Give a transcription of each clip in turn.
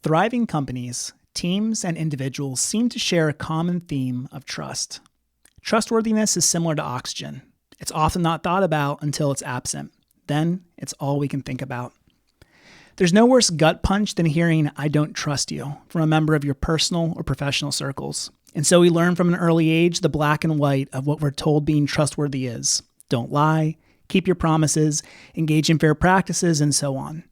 Thriving companies, teams, and individuals seem to share a common theme of trust. Trustworthiness is similar to oxygen. It's often not thought about until it's absent. Then it's all we can think about. There's no worse gut punch than hearing, "I don't trust you," from a member of your personal or professional circles. And so we learn from an early age the black and white of what we're told being trustworthy is. Don't lie, keep your promises, engage in fair practices, and so on.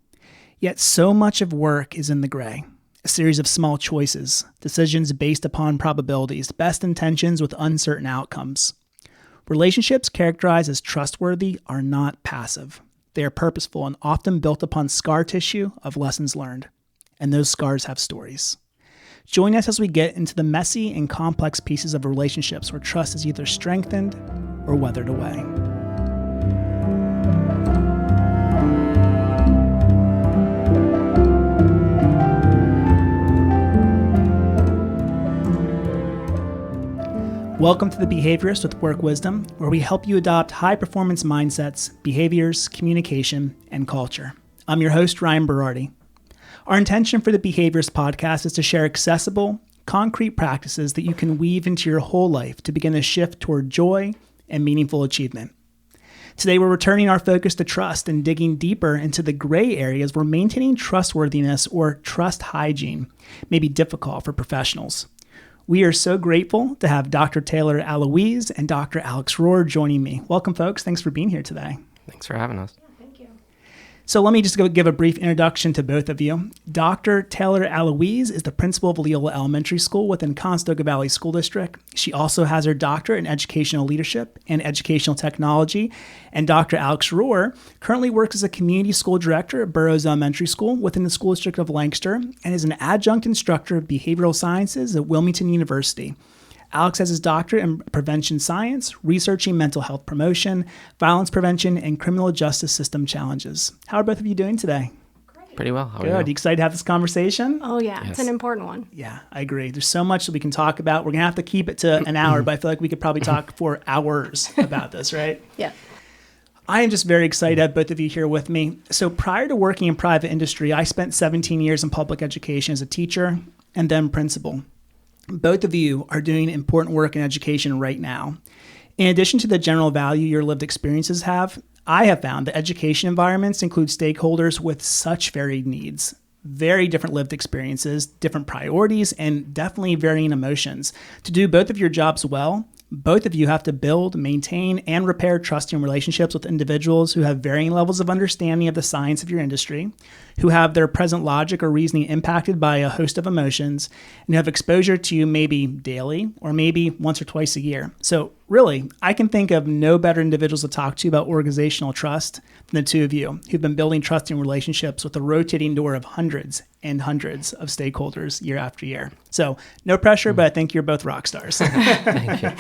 Yet so much of work is in the gray. A series of small choices, decisions based upon probabilities, best intentions with uncertain outcomes. Relationships characterized as trustworthy are not passive. They are purposeful and often built upon scar tissue of lessons learned. And those scars have stories. Join us as we get into the messy and complex pieces of relationships where trust is either strengthened or weathered away. Welcome to the Behaviorist with Work Wisdom, where we help you adopt high-performance mindsets, behaviors, communication, and culture. I'm your host, Ryan Berardi. Our intention for the Behaviorist podcast is to share accessible, concrete practices that you can weave into your whole life to begin a shift toward joy and meaningful achievement. Today, we're returning our focus to trust and digging deeper into the gray areas where maintaining trustworthiness or trust hygiene may be difficult for professionals. We are so grateful to have Dr. Taylor Alouisa and Dr. Alex Rohrer joining me. Welcome, folks. Thanks for being here today. Thanks for having us. Thank you. So let me just go give a brief introduction to both of you. Dr. Taylor Alouisa is the principal of Leola Elementary School within Conestoga Valley School District. She also has her doctorate in educational leadership and educational technology. And Dr. Alex Rohrer currently works as a community school director at Burroughs Elementary School within the School District of Lancaster and is an adjunct instructor of behavioral sciences at Wilmington University. Alex has his doctorate in prevention science, researching mental health promotion, violence prevention, and criminal justice system challenges. How are both of you doing today? Great. Pretty well. How are Good. Are you excited to have this conversation? Oh, yeah. Yes. It's an important one. Yeah, I agree. There's so much that we can talk about. We're going to have to keep it to an hour, but I feel like we could probably talk for hours about this, right? Yeah. I am just very excited to have both of you here with me. So prior to working in private industry, I spent 17 years in public education as a teacher and then principal. Both of you are doing important work in education right now. In addition to the general value your lived experiences have, I have found that education environments include stakeholders with such varied needs, very different lived experiences, different priorities, and definitely varying emotions. To do both of your jobs well, both of you have to build, maintain, and repair trusting relationships with individuals who have varying levels of understanding of the science of your industry, who have their present logic or reasoning impacted by a host of emotions, and who have exposure to you maybe daily or maybe once or twice a year. So really, I can think of no better individuals to talk to about organizational trust than the two of you who've been building trusting relationships with a rotating door of hundreds and hundreds of stakeholders year after year. So no pressure, but I think you're both rock stars. Thank you.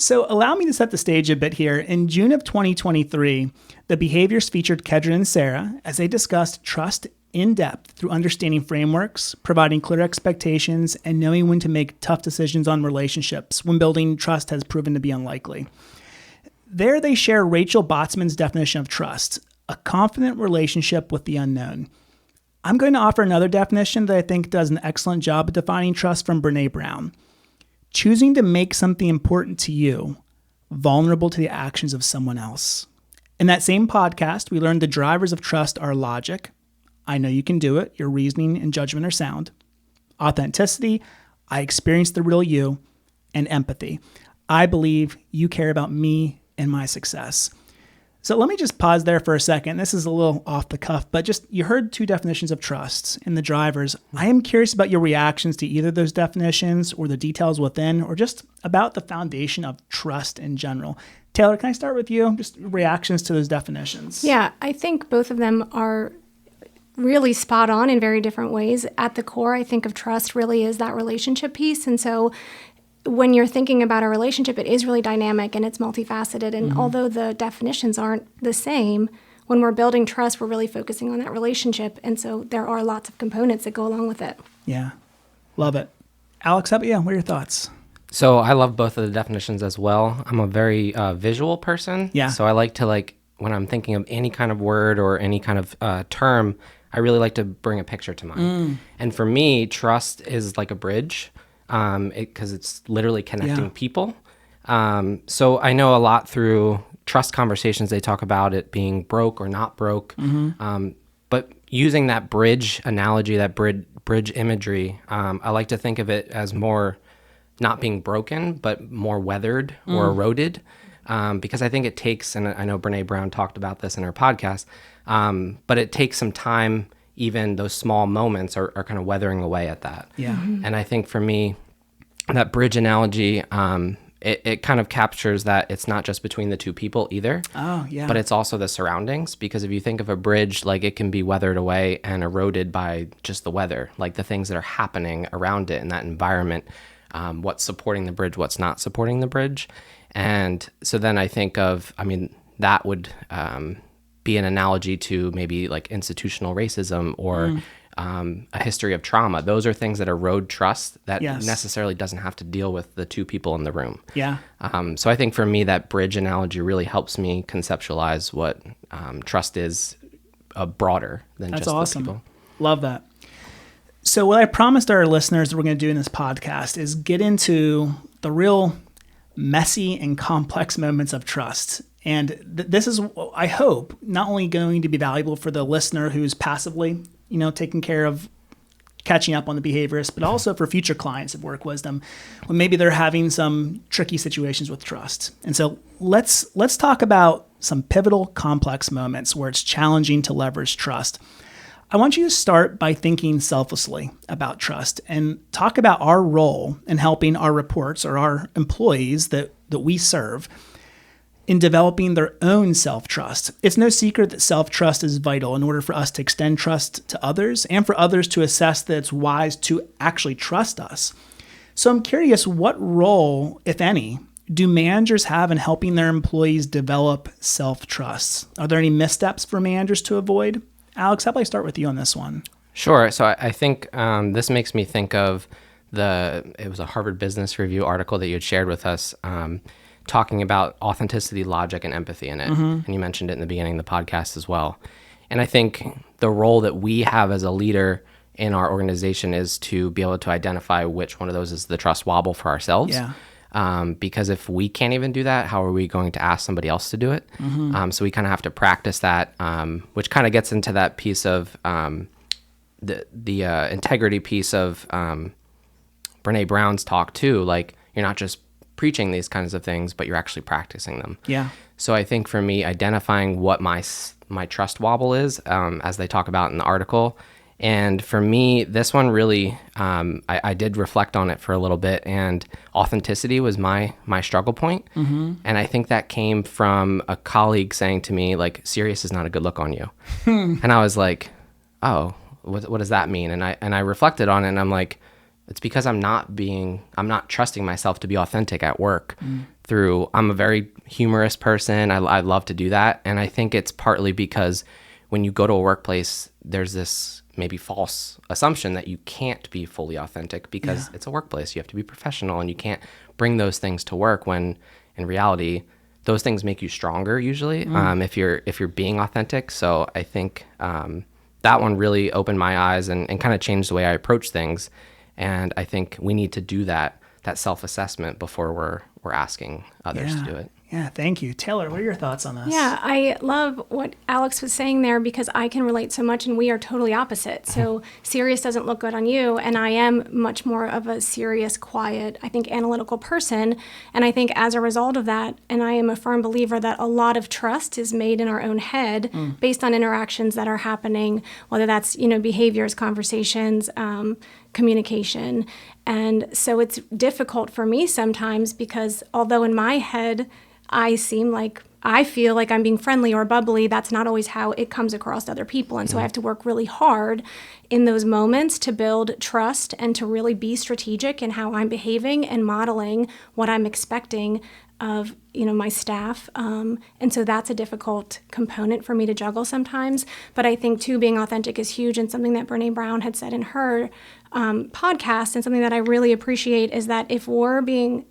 So allow me to set the stage a bit here. In June of 2023, the Behaviorist featured Kedron and Sarah as they discussed trust in depth through understanding frameworks, providing clear expectations, and knowing when to make tough decisions on relationships when building trust has proven to be unlikely. There they share Rachel Botsman's definition of trust, a confident relationship with the unknown. I'm going to offer another definition that I think does an excellent job at defining trust from Brene Brown. Choosing to make something important to you vulnerable to the actions of someone else. In that same podcast, we learned the drivers of trust are logic. I know you can do it. Your reasoning and judgment are sound. Authenticity. I experienced the real you. And empathy. I believe you care about me and my success. So let me just pause there for a second. This is a little off the cuff, but just you heard two definitions of trust in the drivers. I am curious about your reactions to either of those definitions or the details within, or just about the foundation of trust in general. Taylor, can I start with you? Just reactions to those definitions. Yeah, I think both of them are really spot on in very different ways. At the core, I think of trust really is that relationship piece. And so when you're thinking about a relationship, it is really dynamic and it's multifaceted. And although the definitions aren't the same, when we're building trust, we're really focusing on that relationship. And so there are lots of components that go along with it. Yeah, love it. Alex, how about you? What are your thoughts? So I love both of the definitions as well. I'm a very visual person. Yeah. So I like to when I'm thinking of any kind of word or any kind of term, I really like to bring a picture to mind. And for me, trust is like a bridge, because it's literally connecting people. So I know a lot through trust conversations, they talk about it being broke or not broke. But using that bridge analogy, that bridge imagery, I like to think of it as more not being broken, but more weathered or eroded. Because I think it takes, and I know Brene Brown talked about this in her podcast, but it takes some time, even those small moments are kind of weathering away at that. Yeah. And I think for me, that bridge analogy, it kind of captures that it's not just between the two people either. Oh, yeah. But it's also the surroundings, because if you think of a bridge, like it can be weathered away and eroded by just the weather, like the things that are happening around it in that environment, what's supporting the bridge, what's not supporting the bridge. And so then I think of, that would be an analogy to maybe like institutional racism or a history of trauma. Those are things that erode trust that necessarily doesn't have to deal with the two people in the room. Yeah. So I think for me, that bridge analogy really helps me conceptualize what trust is broader than That's just awesome. the people. Love that. So what I promised our listeners that we're going to do in this podcast is get into the real messy and complex moments of trust. And this is, I hope, not only going to be valuable for the listener who's passively, taking care of catching up on the behaviorist, but also for future clients of Work Wisdom when maybe they're having some tricky situations with trust. And so let's talk about some pivotal, complex moments where it's challenging to leverage trust. I want you to start by thinking selflessly about trust and talk about our role in helping our reports or our employees that we serve in developing their own self-trust. It's no secret that self-trust is vital in order for us to extend trust to others and for others to assess that it's wise to actually trust us. So I'm curious, what role, if any, do managers have in helping their employees develop self-trust? Are there any missteps for managers to avoid? Alex, how about I start with you on this one? Sure. So I think this makes me think of it was a Harvard Business Review article that you had shared with us, talking about authenticity, logic, and empathy in it. And you mentioned it in the beginning of the podcast as well. And I think the role that we have as a leader in our organization is to be able to identify which one of those is the trust wobble for ourselves. Yeah. Because if we can't even do that, how are we going to ask somebody else to do it? So we kind of have to practice that, which kind of gets into that piece of the integrity piece of Brene Brown's talk too. Like, you're not just preaching these kinds of things, but you're actually practicing them. Yeah. So I think for me, identifying what my trust wobble is, as they talk about in the article. And for me, this one really, I did reflect on it for a little bit, and authenticity was my struggle point. And I think that came from a colleague saying to me, like, serious is not a good look on you. And I was like, oh, what does that mean? And I reflected on it, and I'm like, it's because I'm not trusting myself to be authentic at work. I'm a very humorous person. I love to do that. And I think it's partly because when you go to a workplace, there's this maybe false assumption that you can't be fully authentic because it's a workplace. You have to be professional, and you can't bring those things to work, when in reality, those things make you stronger usually, if you're being authentic. So I think that one really opened my eyes and kind of changed the way I approach things. And I think we need to do that self-assessment before we're asking others to do it. Yeah, thank you. Taylor, what are your thoughts on this? Yeah, I love what Alex was saying there, because I can relate so much, and we are totally opposite. So serious doesn't look good on you, and I am much more of a serious, quiet, I think analytical person. And I think as a result of that, and I am a firm believer that a lot of trust is made in our own head based on interactions that are happening, whether that's, behaviors, conversations, communication. And so it's difficult for me sometimes, because although in my head I feel like I'm being friendly or bubbly, that's not always how it comes across to other people. And so I have to work really hard in those moments to build trust and to really be strategic in how I'm behaving and modeling what I'm expecting of my staff. And so that's a difficult component for me to juggle sometimes. But I think too, being authentic is huge, and something that Brene Brown had said in her podcast, and something that I really appreciate, is that if we're being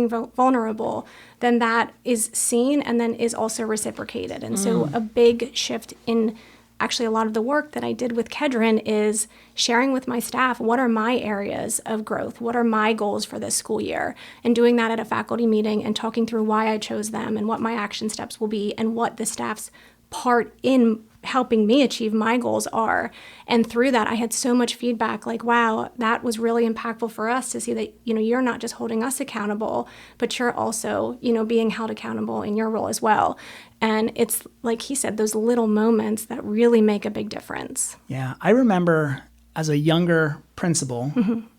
vulnerable, then that is seen and then is also reciprocated. And so a big shift in actually a lot of the work that I did with Kedron is sharing with my staff, what are my areas of growth? What are my goals for this school year? And doing that at a faculty meeting and talking through why I chose them and what my action steps will be and what the staff's part in helping me achieve my goals are. And through that, I had so much feedback like, wow, that was really impactful for us to see that, you're not just holding us accountable, but you're also, being held accountable in your role as well. And it's like he said, those little moments that really make a big difference. Yeah. I remember as a younger principal,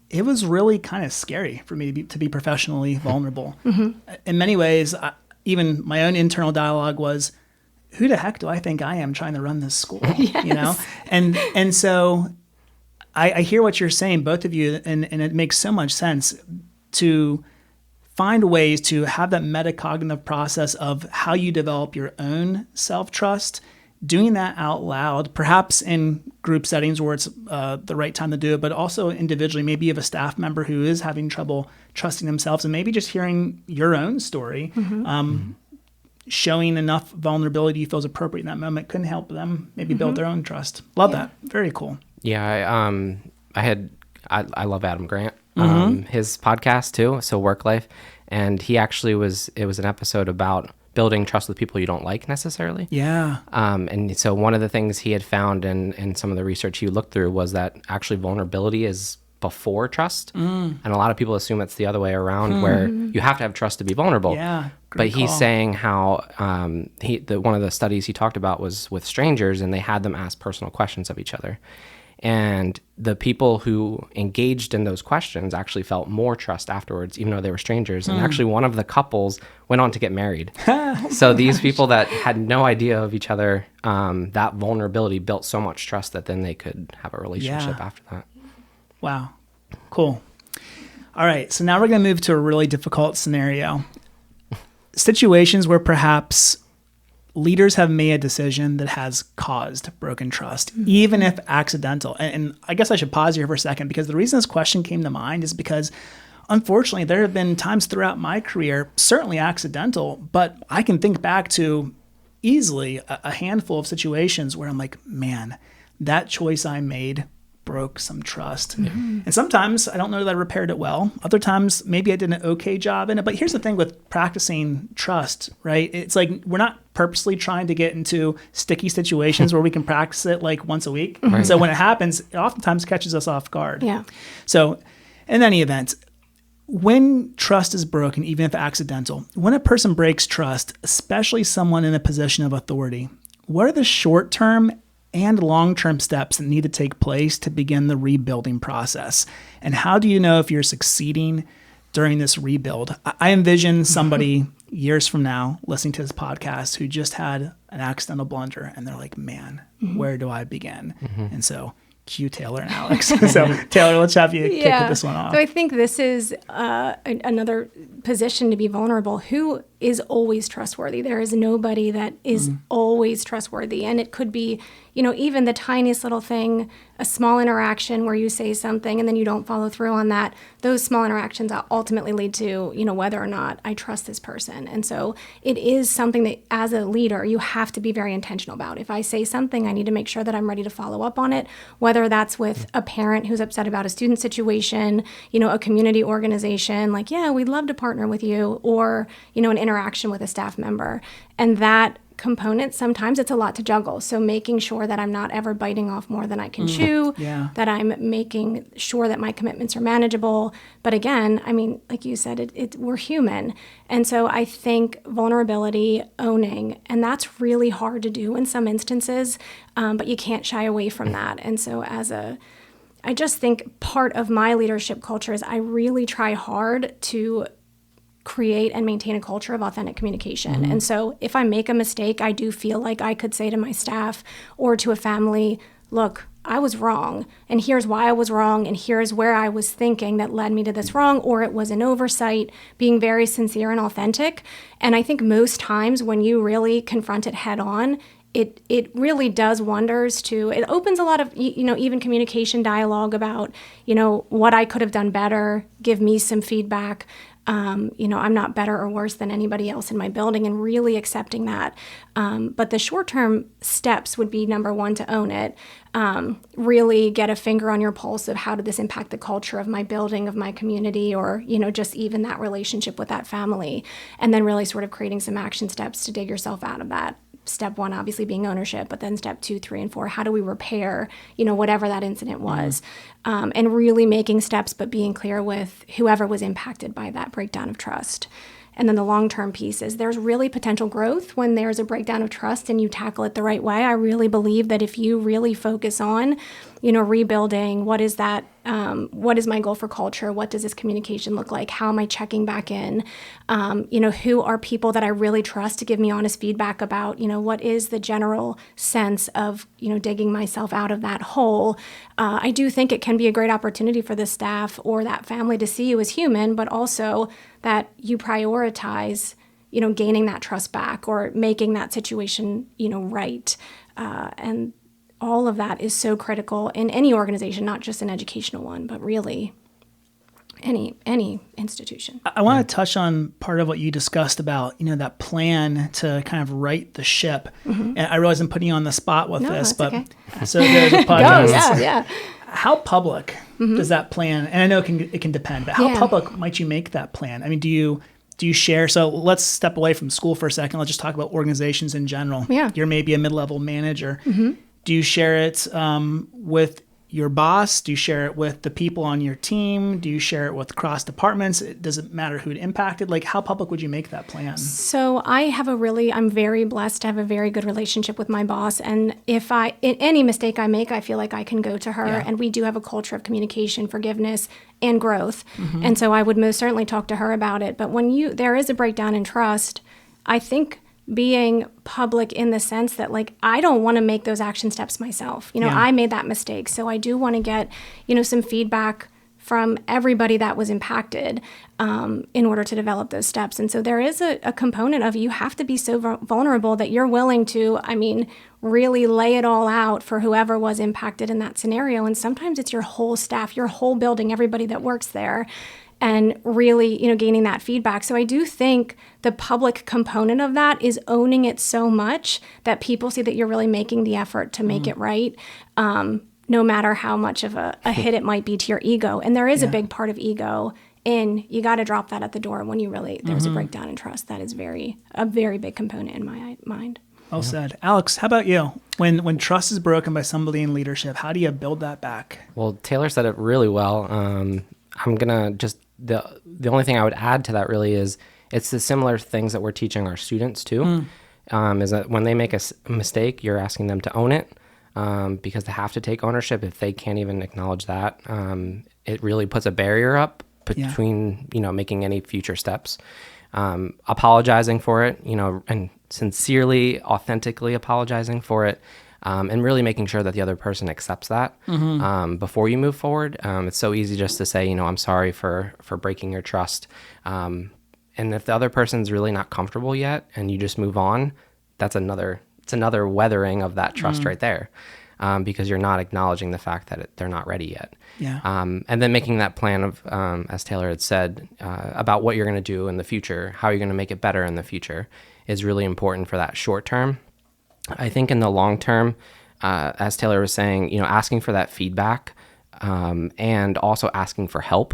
it was really kind of scary for me to be professionally vulnerable. In many ways, even my own internal dialogue was, who the heck do I think I am trying to run this school? Yes. And so I hear what you're saying, both of you, and it makes so much sense to find ways to have that metacognitive process of how you develop your own self-trust, doing that out loud, perhaps in group settings where it's the right time to do it, but also individually. Maybe you have a staff member who is having trouble trusting themselves, and maybe just hearing your own story, showing enough vulnerability you feel is appropriate in that moment can help them maybe build their own trust. Love that. Very cool. Yeah, I love Adam Grant, his podcast too, so Work Life, and he actually it was an episode about building trust with people you don't like necessarily. Yeah. And so one of the things he had found in some of the research he looked through was that actually vulnerability is before trust. And a lot of people assume it's the other way around where you have to have trust to be vulnerable. Yeah. But he's saying how one of the studies he talked about was with strangers, and they had them ask personal questions of each other. And the people who engaged in those questions actually felt more trust afterwards, even though they were strangers. And actually one of the couples went on to get married. So these people that had no idea of each other, that vulnerability built so much trust that then they could have a relationship after that. Wow. Cool. All right. So now we're going to move to a really difficult scenario. Situations where perhaps leaders have made a decision that has caused broken trust, even if accidental. And I guess I should pause here for a second, because the reason this question came to mind is because, unfortunately, there have been times throughout my career, certainly accidental, but I can think back to easily a handful of situations where I'm like, man, that choice I made broke some trust. And sometimes I don't know that I repaired it well. Other times maybe I did an okay job in it. But here's the thing with practicing trust, right? It's like we're not purposely trying to get into sticky situations where we can practice it like once a week. So when it happens, it oftentimes catches us off guard. Yeah. So in any event, when trust is broken, even if accidental, when a person breaks trust, especially someone in a position of authority, what are the short-term and long-term steps that need to take place to begin the rebuilding process? And how do you know if you're succeeding during this rebuild? I envision somebody years from now listening to this podcast who just had an accidental blunder, and they're like, man, where do I begin? And so cue Taylor and Alex. So Taylor, let's have you kick this one off. So I think this is another position to be vulnerable. Who is always trustworthy? There is nobody that is always trustworthy. And it could be, even the tiniest little thing, a small interaction where you say something and then you don't follow through on that. Those small interactions ultimately lead to, whether or not I trust this person. And so it is something that as a leader, you have to be very intentional about. If I say something, I need to make sure that I'm ready to follow up on it, whether that's with a parent who's upset about a student situation, a community organization, like, yeah, we'd love to partner with you, or, an interaction with a staff member. And that component, sometimes it's a lot to juggle. So making sure that I'm not ever biting off more than I can chew, that I'm making sure that my commitments are manageable. But again, like you said, we're human. And so I think vulnerability, owning, and that's really hard to do in some instances, but you can't shy away from that. And so I just think part of my leadership culture is I really try hard to create and maintain a culture of authentic communication. And so if I make a mistake, I do feel like I could say to my staff or to a family, look, I was wrong, and here's why I was wrong, and here's where I was thinking that led me to this wrong, or it was an oversight, being very sincere and authentic. And I think most times when you really confront it head on, it really does wonders it opens a lot of, even communication dialogue about, what I could have done better, give me some feedback. I'm not better or worse than anybody else in my building, and really accepting that. But the short-term steps would be, number one, to own it. Really get a finger on your pulse of how did this impact the culture of my building, of my community, or, just even that relationship with that family. And then really sort of creating some action steps to dig yourself out of that. Step one, obviously, being ownership, but then step 2, 3, and 4, how do we repair, whatever that incident was? And really making steps, but being clear with whoever was impacted by that breakdown of trust. And then the long-term piece is there's really potential growth when there's a breakdown of trust and you tackle it the right way. I really believe that if you really focus on, rebuilding, what is that, what is my goal for culture? What does this communication look like? How am I checking back in? Who are people that I really trust to give me honest feedback about, what is the general sense of, digging myself out of that hole? I do think it can be a great opportunity for the staff or that family to see you as human, but also that you prioritize, gaining that trust back or making that situation, right. And all of that is so critical in any organization, not just an educational one, but really any institution. I want to touch on part of what you discussed about, that plan to kind of right the ship. Mm-hmm. And I realize I'm putting you on the spot with this, but okay. So there's a podcast. Yeah. How public does that plan? And I know it can depend, but how public might you make that plan? I mean, do you share? So let's step away from school for a second. Let's just talk about organizations in general. Yeah. You're maybe a mid-level manager. Mm-hmm. Do you share it with your boss? Do you share it with the people on your team? Do you share it with cross departments? It doesn't matter who it impacted. Like, how public would you make that plan? So I'm very blessed to have a very good relationship with my boss. And if any mistake I make, I feel like I can go to her. Yeah. And we do have a culture of communication, forgiveness, and growth. Mm-hmm. And so I would most certainly talk to her about it. But when there is a breakdown in trust, I think being public in the sense that, like, I don't want to make those action steps myself. I made that mistake. So I do want to get, some feedback from everybody that was impacted in order to develop those steps. And so there is a component of you have to be so vulnerable that you're willing to, really lay it all out for whoever was impacted in that scenario. And sometimes it's your whole staff, your whole building, everybody that works there. And really, gaining that feedback. So I do think the public component of that is owning it so much that people see that you're really making the effort to make it right, no matter how much of a hit it might be to your ego. And there is a big part of ego you got to drop that at the door when there's a breakdown in trust. That is a very big component in my mind. Well said. Alex, how about you? When trust is broken by somebody in leadership, how do you build that back? Well, Taylor said it really well. I'm going to just... The only thing I would add to that really is it's the similar things that we're teaching our students too, is that when they make a mistake, you're asking them to own it because they have to take ownership. If they can't even acknowledge that, it really puts a barrier up between, making any future steps. Apologizing for it, and sincerely, authentically apologizing for it. And really making sure that the other person accepts that before you move forward. It's so easy just to say, I'm sorry for breaking your trust. And if the other person's really not comfortable yet and you just move on, it's another weathering of that trust right there because you're not acknowledging the fact that they're not ready yet. Yeah. And then making that plan of, as Taylor had said, about what you're going to do in the future, how you're going to make it better in the future is really important for that short term. I think in the long term, as Taylor was saying, asking for that feedback and also asking for help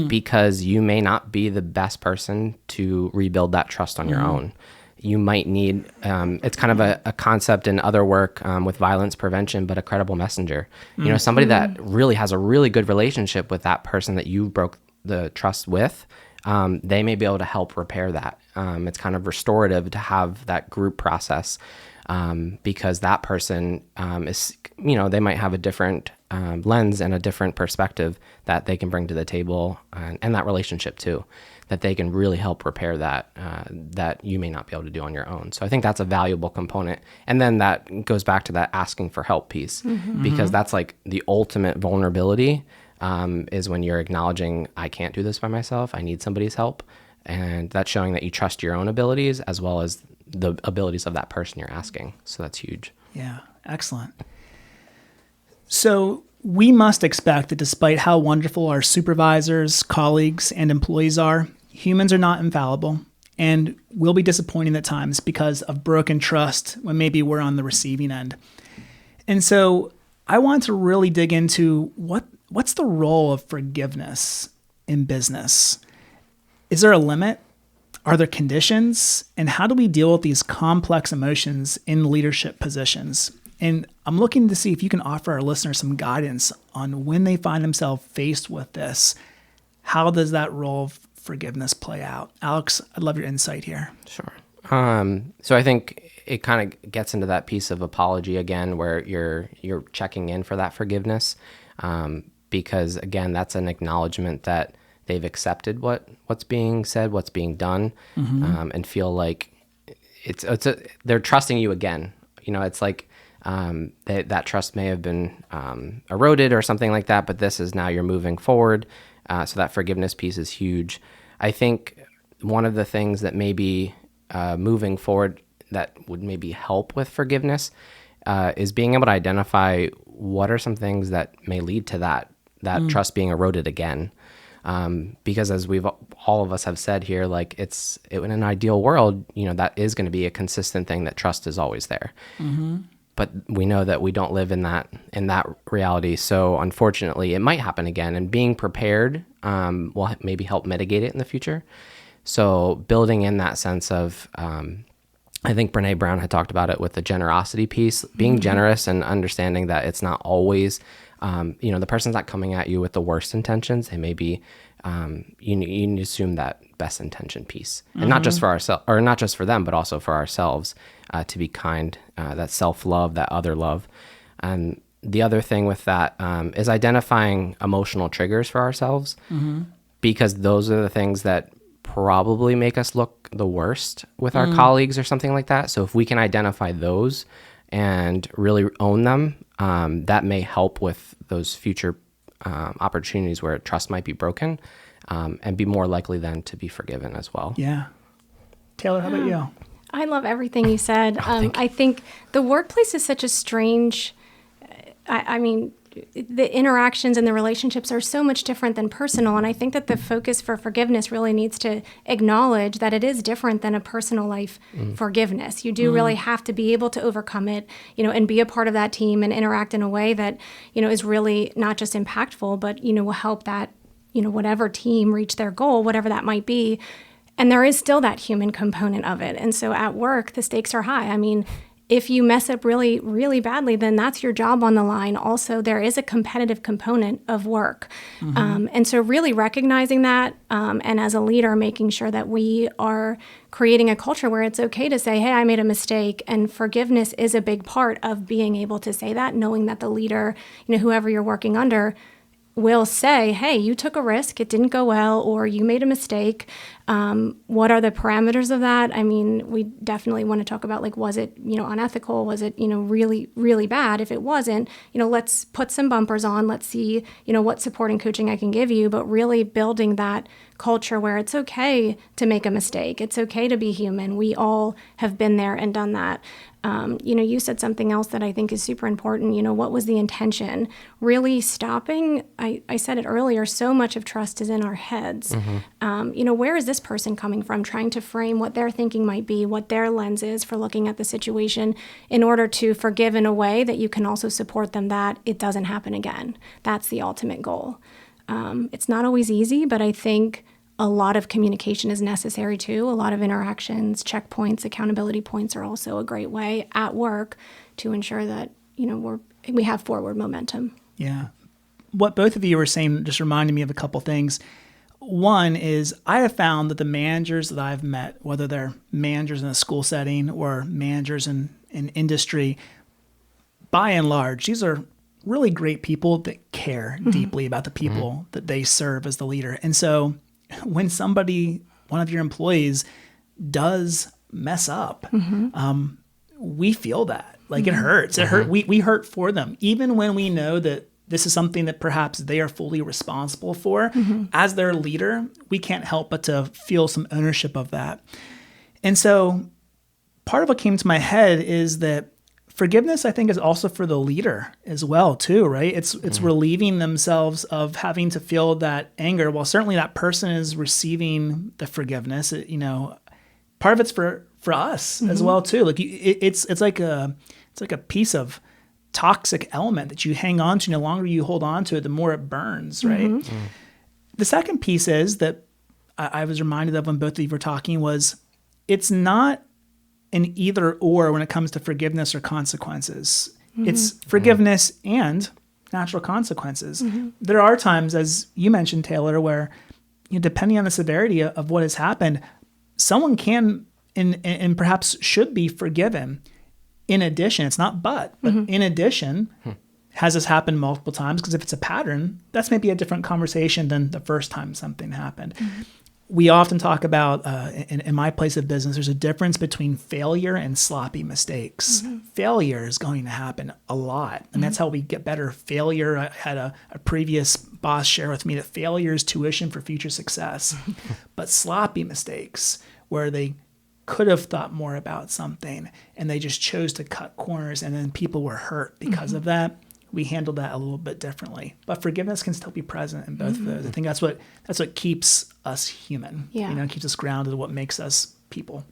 because you may not be the best person to rebuild that trust on your own. You might need, it's kind of a concept in other work with violence prevention, but a credible messenger. Somebody that really has a really good relationship with that person that you broke the trust with. They may be able to help repair that. It's kind of restorative to have that group process. Because that person is, they might have a different lens and a different perspective that they can bring to the table and that relationship too, that they can really help repair that you may not be able to do on your own. So I think that's a valuable component. And then that goes back to that asking for help piece, because that's like the ultimate vulnerability is when you're acknowledging, I can't do this by myself, I need somebody's help. And that's showing that you trust your own abilities as well as the abilities of that person you're asking. So that's huge. Yeah, excellent. So we must expect that despite how wonderful our supervisors, colleagues, and employees are, humans are not infallible and will be disappointing at times because of broken trust when maybe we're on the receiving end. And so I want to really dig into what's the role of forgiveness in business? Is there a limit? Are there conditions? And how do we deal with these complex emotions in leadership positions? And I'm looking to see if you can offer our listeners some guidance on when they find themselves faced with this. How does that role of forgiveness play out? Alex, I'd love your insight here. Sure. So I think it kind of gets into that piece of apology again, where you're checking in for that forgiveness, because again, that's an acknowledgement that they've accepted what's being said, what's being done, and feel like they're trusting you again. It's like that trust may have been eroded or something like that, but this is now you're moving forward. So that forgiveness piece is huge. I think one of the things that maybe moving forward that would maybe help with forgiveness is being able to identify what are some things that may lead to that trust being eroded again. Because as all of us have said here, like in an ideal world, that is going to be a consistent thing, that trust is always there. But we know that we don't live in that reality. So unfortunately, it might happen again, and being prepared will maybe help mitigate it in the future. So building in that sense of, I think Brene Brown had talked about it with the generosity piece, being generous and understanding that it's not always, the person's not coming at you with the worst intentions. They may be, you need to assume that best intention piece, and not just for ourselves, or not just for them, but also for ourselves, to be kind, that self-love, that other love. And the other thing with that is identifying emotional triggers for ourselves, because those are the things that probably make us look the worst with our colleagues or something like that. So if we can identify those and really own them, that may help with those future opportunities where trust might be broken, and be more likely then to be forgiven as well. Yeah. Taylor, how about you? I love everything you said. I think the workplace is such a strange, I mean, the interactions and the relationships are so much different than personal. And I think that the focus for forgiveness really needs to acknowledge that it is different than a personal life forgiveness. You do really have to be able to overcome it, and be a part of that team and interact in a way that, is really not just impactful, but, will help that, whatever team reach their goal, whatever that might be. And there is still that human component of it. And so at work, the stakes are high. I mean, if you mess up really, really badly, then that's your job on the line. Also, there is a competitive component of work. And so really recognizing that, and as a leader, making sure that we are creating a culture where it's okay to say, hey, I made a mistake. And forgiveness is a big part of being able to say that, knowing that the leader, whoever you're working under, will say, hey, you took a risk, it didn't go well, or you made a mistake. What are the parameters of that? I mean, we definitely want to talk about, like, was it, unethical? Was it, really, really bad? If it wasn't, let's put some bumpers on. Let's see, what support and coaching I can give you, but really building that culture where it's okay to make a mistake. It's okay to be human. We all have been there and done that. You said something else that I think is super important. What was the intention? Really stopping, I said it earlier, so much of trust is in our heads. Where is this person coming from? Trying to frame what their thinking might be, what their lens is for looking at the situation, in order to forgive in a way that you can also support them that it doesn't happen again. That's the ultimate goal. It's not always easy, but I think a lot of communication is necessary too. A lot of interactions, checkpoints, accountability points are also a great way at work to ensure that, we have forward momentum. Yeah. What both of you were saying just reminded me of a couple things. One is I have found that the managers that I've met, whether they're managers in a school setting or managers in industry, by and large, these are really great people that care deeply about the people that they serve as the leader. And so when one of your employees does mess up, we feel that. Like, it hurts. It hurt. We hurt for them, even when we know that this is something that perhaps they are fully responsible for. As their leader, we can't help but to feel some ownership of that. And so part of what came to my head is that forgiveness, I think, is also for the leader as well, too, right? It's relieving themselves of having to feel that anger. While certainly that person is receiving the forgiveness, part of it's for us as well, too. Like it's like a piece of toxic element that you hang on to. The longer you hold on to it, the more it burns, right? The second piece is that I was reminded of when both of you were talking was it's not an either or when it comes to forgiveness or consequences. It's forgiveness and natural consequences. There are times, as you mentioned, Taylor, where depending on the severity of what has happened, someone can and perhaps should be forgiven. In addition, it's not but in addition, has this happened multiple times? Because if it's a pattern, that's maybe a different conversation than the first time something happened. We often talk about, in my place of business, there's a difference between failure and sloppy mistakes. Failure is going to happen a lot, and that's how we get better. Failure, I had a previous boss share with me that failure is tuition for future success. But sloppy mistakes, where they could have thought more about something and they just chose to cut corners and then people were hurt because of that, we handle that a little bit differently. But forgiveness can still be present in both of those. I think that's what keeps us human. Keeps us grounded, what makes us people.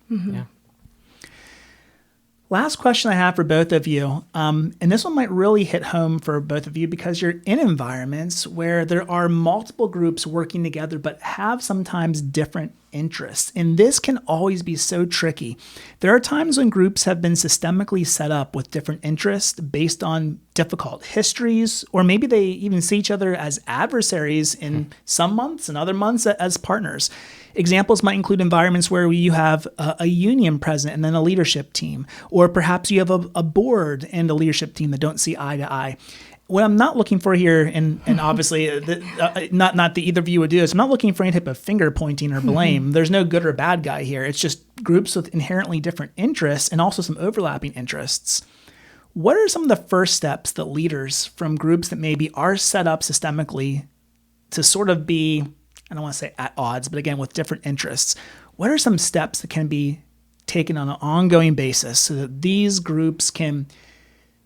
Last question I have for both of you, and this one might really hit home for both of you because you're in environments where there are multiple groups working together but have sometimes different interests. And this can always be so tricky. There are times when groups have been systemically set up with different interests based on difficult histories, or maybe they even see each other as adversaries in some months and other months as partners. Examples might include environments where you have a union present and then a leadership team, or perhaps you have a board and a leadership team that don't see eye to eye. What I'm not looking for here, and obviously not that either of you would do this, I'm not looking for any type of finger pointing or blame. There's no good or bad guy here. It's just groups with inherently different interests and also some overlapping interests. What are some of the first steps that leaders from groups that maybe are set up systemically to sort of be, I don't want to say at odds, but again, with different interests, what are some steps that can be taken on an ongoing basis so that these groups can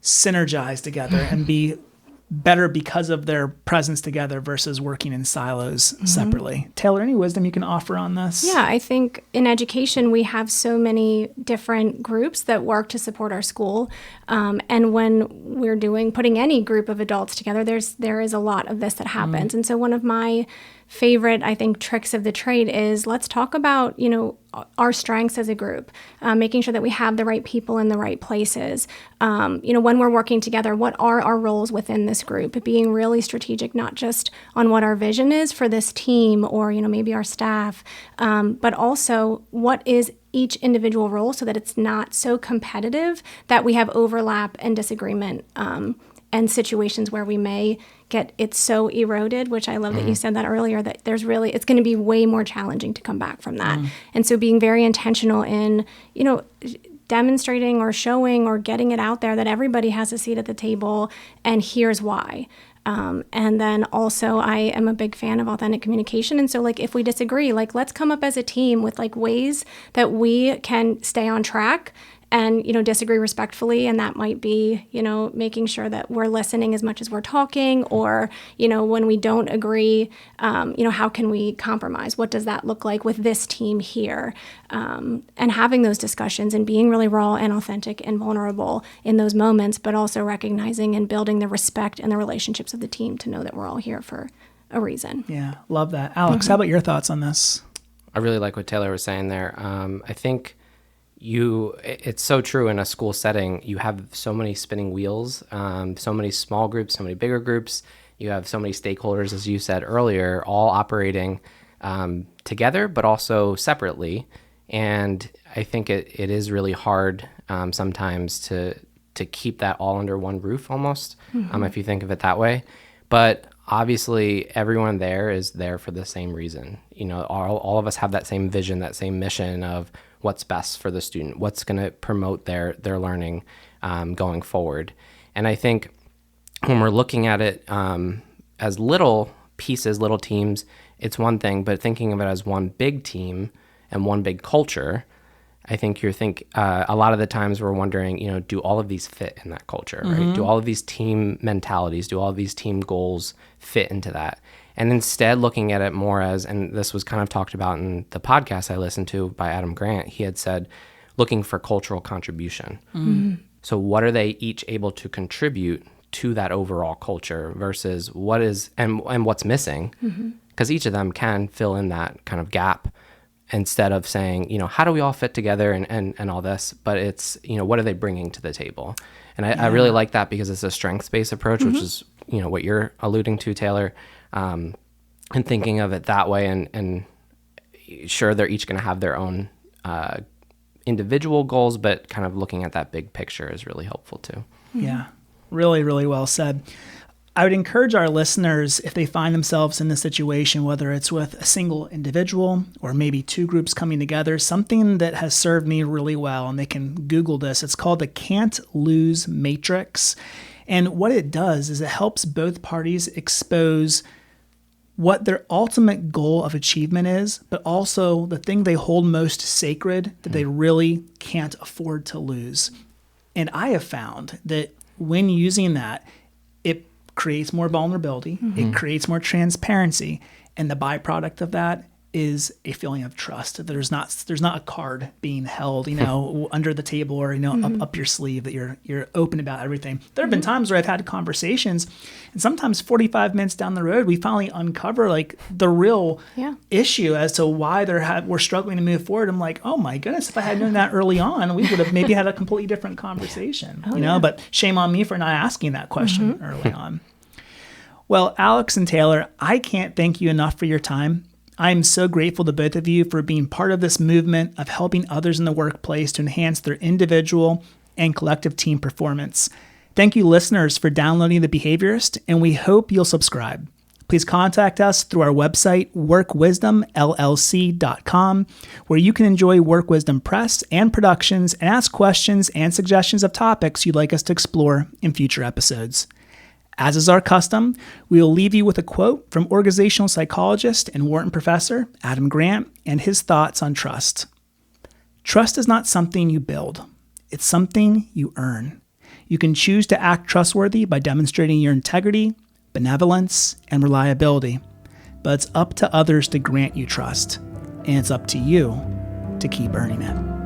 synergize together and be better because of their presence together versus working in silos separately? Taylor, any wisdom you can offer on this? Yeah, I think in education, we have so many different groups that work to support our school. And when we're putting any group of adults together, there is a lot of this that happens. And so one of my favorite, I think, tricks of the trade is let's talk about, our strengths as a group, making sure that we have the right people in the right places. When we're working together, what are our roles within this group? Being really strategic, not just on what our vision is for this team or, maybe our staff, but also what is each individual role so that it's not so competitive that we have overlap and disagreement and situations where we may get it so eroded, which I love that you said that earlier, that it's going to be way more challenging to come back from that. And so being very intentional in, demonstrating or showing or getting it out there that everybody has a seat at the table and here's why. And then also I am a big fan of authentic communication. And so if we disagree, let's come up as a team with ways that we can stay on track and, disagree respectfully. And that might be, making sure that we're listening as much as we're talking, or, when we don't agree, how can we compromise? What does that look like with this team here? And having those discussions and being really raw and authentic and vulnerable in those moments, but also recognizing and building the respect and the relationships of the team to know that we're all here for a reason. Yeah, love that. Alex, how about your thoughts on this? I really like what Taylor was saying there. I think it's so true in a school setting. You have so many spinning wheels, so many small groups, so many bigger groups. You have so many stakeholders, as you said earlier, all operating together, but also separately. And I think it is really hard sometimes to keep that all under one roof almost, if you think of it that way. But obviously, everyone there is there for the same reason. All of us have that same vision, that same mission of what's best for the student, what's going to promote their learning going forward. And I think when we're looking at it as little pieces, little teams, it's one thing, but thinking of it as one big team and one big culture, I think a lot of the times we're wondering, do all of these fit in that culture, right? Do all of these team mentalities, do all of these team goals fit into that? And instead looking at it more as, and this was kind of talked about in the podcast I listened to by Adam Grant, he had said, looking for cultural contribution. So what are they each able to contribute to that overall culture versus what is, and what's missing? Because each of them can fill in that kind of gap, instead of saying, how do we all fit together and all this, but it's, what are they bringing to the table? And I really like that, because it's a strengths-based approach, which is, what you're alluding to, Taylor, and thinking of it that way, and sure, they're each going to have their own individual goals, but kind of looking at that big picture is really helpful too. Yeah, really, really well said. I would encourage our listeners, if they find themselves in this situation, whether it's with a single individual or maybe two groups coming together, something that has served me really well, and they can Google this. It's called the Can't Lose Matrix. And what it does is it helps both parties expose what their ultimate goal of achievement is, but also the thing they hold most sacred that they really can't afford to lose. And I have found that when using that, it creates more vulnerability, it creates more transparency, and the byproduct of that is a feeling of trust. There's not a card being held, under the table or up your sleeve, that you're open about everything. There have been times where I've had conversations, and sometimes 45 minutes down the road, we finally uncover like the real issue as to why we're struggling to move forward. I'm like, oh my goodness, if I had known that early on, we would have maybe had a completely different conversation. But shame on me for not asking that question early on. Well, Alex and Taylor, I can't thank you enough for your time. I'm so grateful to both of you for being part of this movement of helping others in the workplace to enhance their individual and collective team performance. Thank you, listeners, for downloading The Behaviorist, and we hope you'll subscribe. Please contact us through our website, workwisdomllc.com, where you can enjoy Work Wisdom Press and productions and ask questions and suggestions of topics you'd like us to explore in future episodes. As is our custom, we will leave you with a quote from organizational psychologist and Wharton professor Adam Grant and his thoughts on trust. Trust is not something you build. It's something you earn. You can choose to act trustworthy by demonstrating your integrity, benevolence, and reliability. But it's up to others to grant you trust, and it's up to you to keep earning it.